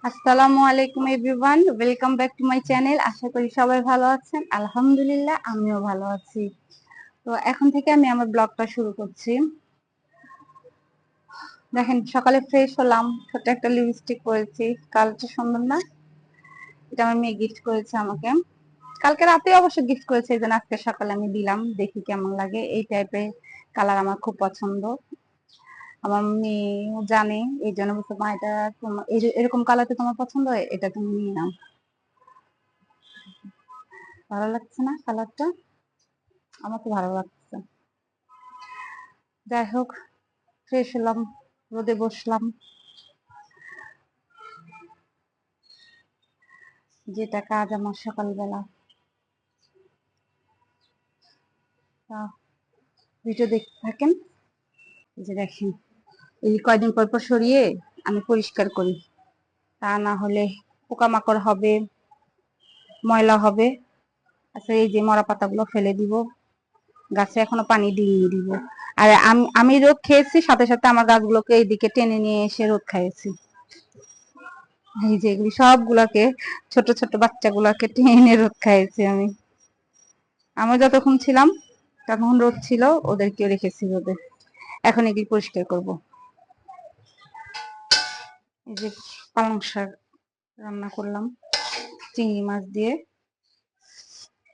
আসসালামু আলাইকুম everyone, welcome back to my channel. আশা করি সবাই ভালো আছেন। আলহামদুলিল্লাহ, আমিও ভালো আছি। তো এখন থেকে আমি আমার ব্লগটা শুরু করছি। দেখেন, সকালে ফ্রেশ হলাম, ছোট একটা লিপস্টিক পরেছি। কালারটা সুন্দর না? এটা আমার মেয়ে গিফট করেছে আমাকে। কালকে রাতে অবশ্য গিফট করেছে, এই জন্য আজকে সকালে আমি দিলাম, দেখি কেমন লাগে। এই টাইপের কালার আমার খুব পছন্দ। আমার মেয়েও জানে, এই জন্য বলছে, মা এটা তোমার এরকম কালারটা তোমার পছন্দ হয়, এটা তুমি নিয়ে নাও। ভালো লাগছে না কালারটা? আমার তো ভালো লাগছে। যাই হোক, ফ্রেশ হলাম, রোদে বসলাম। যেটা কাজ আমার সকালবেলা। ভিডিও দেখতে থাকেন। এই যে দেখেন, এই কয়দিন পর পর সরিয়ে আমি পরিষ্কার করি, তা না হলে পোকামাকড় হবে, ময়লা হবে। আচ্ছা, এই যে মরা পাতাগুলো ফেলে দিব, গাছে এখনো পানি দিয়ে দিব। আর আমি রোদ খেয়েছি, সাথে সাথে আমার গাছগুলোকে এইদিকে টেনে নিয়ে এসে রোদ খাইয়েছি। এই যে এগুলি সবগুলাকে, ছোট ছোট বাচ্চাগুলাকে টেনে রোদ খাইয়েছি আমি। আমরা যতক্ষণ ছিলাম তখন রোদ ছিল, ওদেরকেও রেখেছি রোদে। এখন এগুলি পরিষ্কার করব। এই যে পালং শাক রান্না করলাম চিংড়ি মাছ দিয়ে।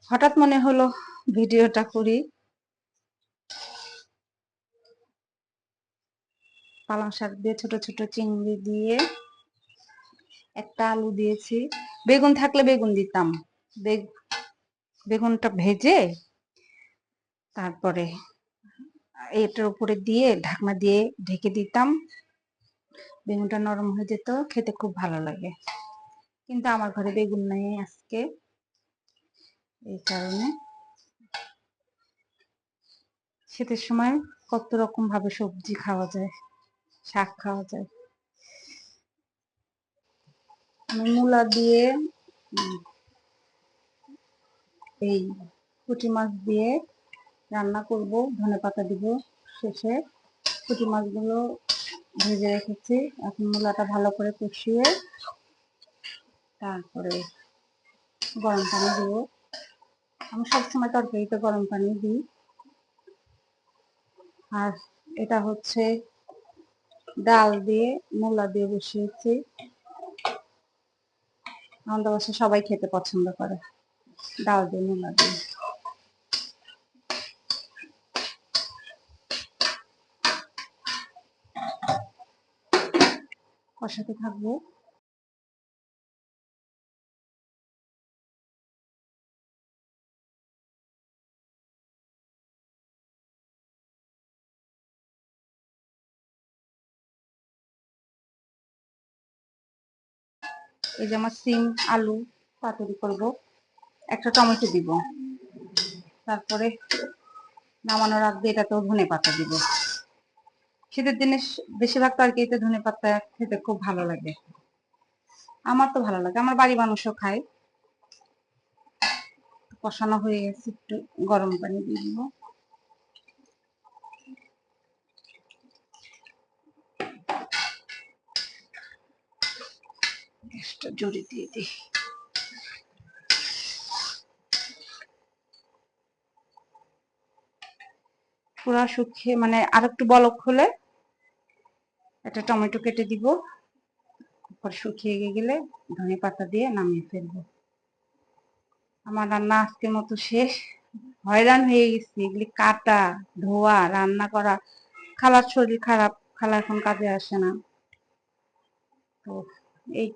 হঠাৎ মনে হলো ভিডিওটা করি। পালং শাক দিয়ে, ছোট ছোট চিংড়ি দিয়ে, একটা আলু দিয়েছি। বেগুন থাকলে বেগুন দিতাম। বেগুনটা ভেজে তারপরে এটার উপরে দিয়ে ঢাকনা দিয়ে ঢেকে দিতাম। বেগুনটা নরম হয়ে যেত, খেতে খুব ভালো লাগে। কিন্তু আমার ঘরে বেগুন নেই আজকে, এই কারণে। শীতের সময় কত রকম ভাবে সবজি খাওয়া যায়, শাক খাওয়া যায়। আমি মূলা দিয়ে এই পুঁটি মাছ দিয়ে রান্না করব, ধনেপাতা দিব শেষে। পুঁটি মাছগুলো ভেজে রেখেছি, এখন মূলাটা ভালো করে কষিয়ে তারপরে গরম পানি দিব। আমি সবসময় তরকারিতে গরম পানি দিই। আর এটা হচ্ছে ডাল দিয়ে, মূলা দিয়ে বসিয়েছি। আমাদের বাসায় সবাই খেতে পছন্দ করে ডাল দিয়ে, মূলা দিয়ে। কষাতে থাকবো। এই যে আমার সিম আলু পাতুরি করব, একটা টমেটো দিব, তারপরে নামানোর আগে এটাতেও ধনেপাতা দিব। শীতের দিনে বেশিরভাগ তরকারিতে ধনেপাতা খেতে খুব ভালো লাগে। আমার তো ভালো লাগে, আমার বাড়ির মানুষও খায়। কষানো হয়ে গেছে, একটু গরম পানি দিয়ে দিব। গ্যাসটা জোরে দিয়ে দিই। পুরা শুকিয়ে, মানে আর একটু বলক হলে একটা টমেটো কেটে দিব। তারপর শুকিয়ে গেলে ধনেপাতা দিয়ে নামিয়ে ফেলবো। আমার রান্না আজকের মতো শেষ। হয়রান হয়ে গেছি, এগুলি কাটা, ধোয়া, রান্না করা। খালার শরীর খারাপ, খালা এখন কাজে আসে না। তো এই